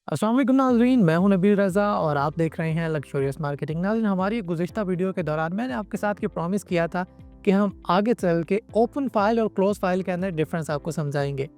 अस्सलाम वालेकुम नाज़रीन, मैं हूं नबील रज़ा और आप देख रहे हैं लक्ज़रियस मार्केटिंग। नाज़रीन, हमारी गुज़िश्ता वीडियो के दौरान मैंने आपके साथ ये प्रॉमिस किया था कि हम आगे चल के ओपन फ़ाइल और क्लोज़ फ़ाइल के अंदर डिफ़रेंस आपको समझाएंगे।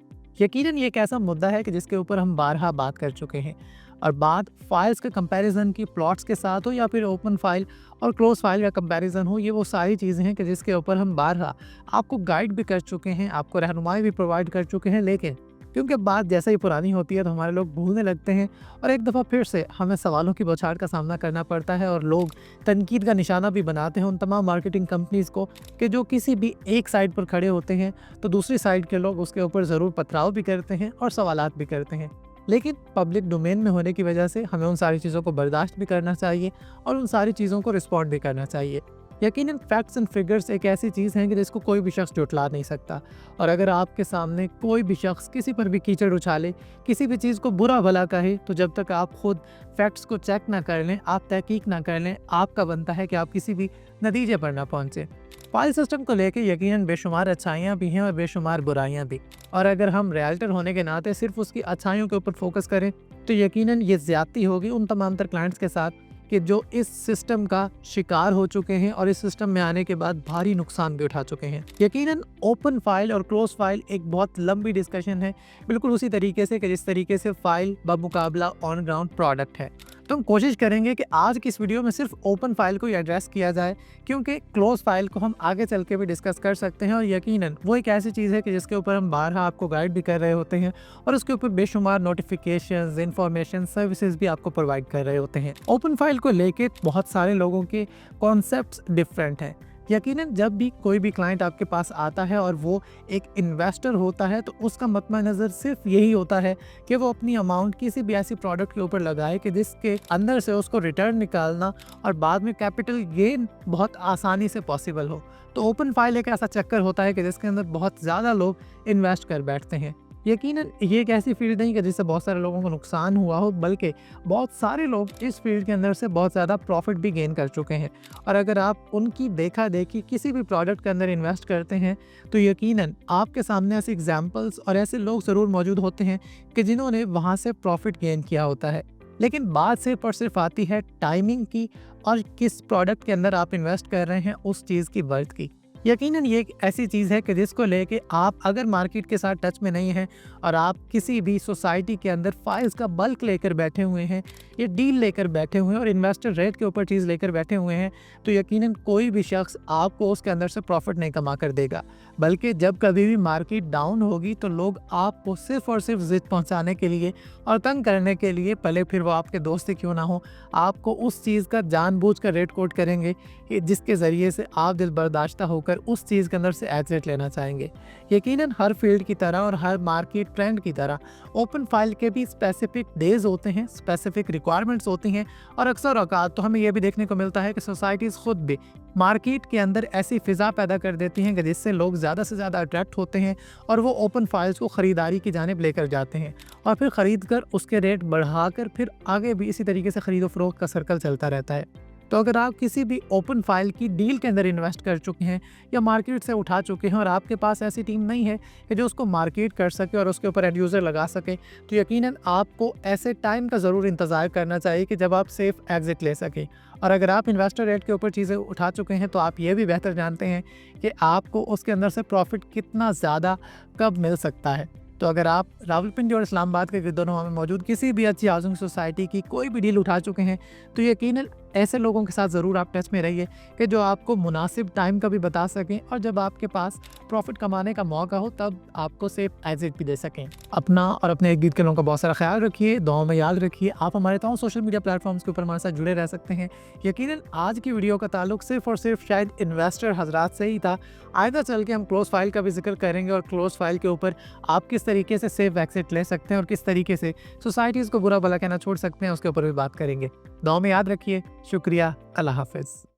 यकीनन ये एक ऐसा मुद्दा है कि जिसके ऊपर हम बारहा बात कर चुके हैं, और बात फ़ाइल्स के कंपैरिज़न की प्लॉट्स के साथ हो या फिर ओपन फ़ाइल और क्लोज़ फ़ाइल का कंपैरिज़न हो, ये वो सारी चीज़ें हैं कि जिसके ऊपर हम बारहा आपको गाइड भी कर चुके हैं, आपको रहनुमाई भी प्रोवाइड कर चुके हैं। लेकिन क्योंकि बात जैसे ही पुरानी होती है तो हमारे लोग भूलने लगते हैं और एक दफ़ा फिर से हमें सवालों की बौछार का सामना करना पड़ता है, और लोग तनकीद का निशाना भी बनाते हैं उन तमाम मार्केटिंग कंपनीज़ को कि जो किसी भी एक साइड पर खड़े होते हैं तो दूसरी साइड के लोग उसके ऊपर ज़रूर पथराव भी करते हैं और सवालात भी करते हैं। लेकिन पब्लिक डोमेन में होने की वजह से हमें उन सारी चीज़ों को बर्दाश्त भी करना चाहिए और उन सारी चीज़ों को रिस्पॉन्ड भी करना चाहिए। यकीनन फैक्ट्स एंड फिगर्स एक ऐसी चीज़ है कि जिसको कोई भी शख्स जुटला नहीं सकता, और अगर आपके सामने कोई भी शख्स किसी पर भी कीचड़ उछाले, किसी भी चीज़ को बुरा भला कहे, तो जब तक आप खुद फैक्ट्स को चेक ना कर लें, आप तहकीक ना कर लें, आपका बनता है कि आप किसी भी नतीजे पर ना पहुँचें। फाइल सिस्टम को लेके यकीनन बेशुमार अच्छाइयाँ भी हैं और बेशुमार बुराइयाँ भी, और अगर हम रियल्टर होने के नाते सिर्फ उसकी अच्छाइयों के ऊपर फोकस करें तो यकीनन ये ज़्यादती होगी उन तमाम तर क्लाइंट्स के साथ कि जो इस सिस्टम का शिकार हो चुके हैं और इस सिस्टम में आने के बाद भारी नुकसान भी उठा चुके हैं। यकीनन ओपन फाइल और क्लोज फाइल एक बहुत लंबी डिस्कशन है, बिल्कुल उसी तरीके से कि जिस तरीके से फाइल बमुकाबला ऑन ग्राउंड प्रोडक्ट है। तो हम कोशिश करेंगे कि आज की इस वीडियो में सिर्फ ओपन फाइल को ही एड्रेस किया जाए, क्योंकि क्लोज फाइल को हम आगे चल के भी डिस्कस कर सकते हैं, और यकीनन वो एक ऐसी चीज़ है कि जिसके ऊपर हम बारहा आपको गाइड भी कर रहे होते हैं और उसके ऊपर बेशुमार नोटिफिकेशंस, इंफॉर्मेशन, सर्विसेज भी आपको प्रोवाइड कर रहे होते हैं। ओपन फाइल को लेके बहुत सारे लोगों के कॉन्सेप्ट्स डिफरेंट हैं। यकीनन जब भी कोई भी क्लाइंट आपके पास आता है और वो एक इन्वेस्टर होता है तो उसका मत्मा नज़र सिर्फ यही होता है कि वो अपनी अमाउंट किसी भी ऐसी प्रोडक्ट के ऊपर लगाए कि जिसके अंदर से उसको रिटर्न निकालना और बाद में कैपिटल गेन बहुत आसानी से पॉसिबल हो। तो ओपन फाइल एक ऐसा चक्कर होता है कि जिसके अंदर बहुत ज़्यादा लोग इन्वेस्ट कर बैठते हैं। यकीनन ये एक ऐसी फील्ड नहीं कि जिससे बहुत सारे लोगों को नुकसान हुआ हो, बल्कि बहुत सारे लोग इस फील्ड के अंदर से बहुत ज़्यादा प्रॉफिट भी गेन कर चुके हैं। और अगर आप उनकी देखा देखी किसी भी प्रोडक्ट के अंदर इन्वेस्ट करते हैं तो यकीनन आपके सामने ऐसे एग्जांपल्स और ऐसे लोग ज़रूर मौजूद होते हैं कि जिन्होंने वहाँ से प्रॉफिट गेन किया होता है। लेकिन बात सिर्फ और सिर्फ आती है टाइमिंग की और किस प्रोडक्ट के अंदर आप इन्वेस्ट कर रहे हैं उस चीज़ की वर्थ की। यकीनन ये एक ऐसी चीज़ है कि जिसको लेके आप अगर मार्केट के साथ टच में नहीं हैं और आप किसी भी सोसाइटी के अंदर फाइल्स का बल्क लेकर बैठे हुए हैं, ये डील लेकर बैठे हुए हैं और इन्वेस्टर रेट के ऊपर चीज़ लेकर बैठे हुए हैं, तो यकीनन कोई भी शख्स आपको उसके अंदर से प्रॉफिट नहीं कमा कर देगा। बल्कि जब कभी भी मार्केट डाउन होगी तो लोग आपको सिर्फ और सिर्फ जिद पहुँचाने के लिए और तंग करने के लिए, भले फिर वो आपके दोस्त ही क्यों ना हो, आपको उस चीज़ का जानबूझकर रेट कोट करेंगे कि जिसके ज़रिए से आप दिल बर्दाश्ता होकर उस चीज़ के अंदर से एग्जिट लेना चाहेंगे। यकीनन हर फील्ड की तरह और हर मार्केट ट्रेंड की तरह ओपन फाइल के भी स्पेसिफिक डेज होते हैं, स्पेसिफिक रिक्वायरमेंट्स होती हैं, और अक्सर औकात तो हमें यह भी देखने को मिलता है कि सोसाइटीज़ खुद भी मार्केट के अंदर ऐसी फ़िज़ा पैदा कर देती हैं कि जिससे लोग ज़्यादा से ज़्यादा अट्रैक्ट होते हैं और वो ओपन फाइल्स को ख़रीदारी की जानिब लेकर जाते हैं, और फिर ख़रीद कर उसके रेट बढ़ाकर फिर आगे भी इसी तरीके से ख़रीदो फ़रोख्त का सर्कल चलता रहता है। तो अगर आप किसी भी ओपन फाइल की डील के अंदर इन्वेस्ट कर चुके हैं या मार्केट से उठा चुके हैं और आपके पास ऐसी टीम नहीं है कि जो उसको मार्केट कर सके और उसके ऊपर एंड यूज़र लगा सके, तो यकीनन आपको ऐसे टाइम का ज़रूर इंतज़ार करना चाहिए कि जब आप सेफ़ एग्ज़िट ले सकें। और अगर आप इन्वेस्टर रेट के ऊपर चीज़ें उठा चुके हैं तो आप ये भी बेहतर जानते हैं कि आपको उसके अंदर से प्रॉफिट कितना ज़्यादा कब मिल सकता है। तो अगर आप रावलपिंडी और इस्लामाबाद के गिरदोनवा में मौजूद किसी भी अच्छी हाउसिंग सोसाइटी की कोई भी डील उठा चुके हैं तो यकीनन ऐसे लोगों के साथ ज़रूर आप टच में रहिए कि जो आपको मुनासिब टाइम का भी बता सकें, और जब आपके पास प्रॉफिट कमाने का मौका हो तब आपको सेफ एग्जिट भी दे सकें। अपना और अपने इर्द गिर्द के लोगों का बहुत सारा ख्याल रखिए, दुआओं में याद रखिए। आप हमारे तमाम सोशल मीडिया प्लेटफॉर्म्स के ऊपर हमारे साथ जुड़े रह सकते हैं। यकीनन आज की वीडियो का ताल्लुक सिर्फ और सिर्फ शायद इन्वेस्टर हजरात से ही था। आइंदा चल के हम क्लोज फाइल का भी जिक्र करेंगे और क्लोज फाइल के ऊपर आप किस तरीके से सेफ एग्जिट ले सकते हैं और किस तरीके से सोसाइटीज़ को बुरा भला कहना छोड़ सकते हैं उसके ऊपर भी बात करेंगे। दुआ में याद रखिए। शुक्रिया। अल्लाह हाफ़िज़।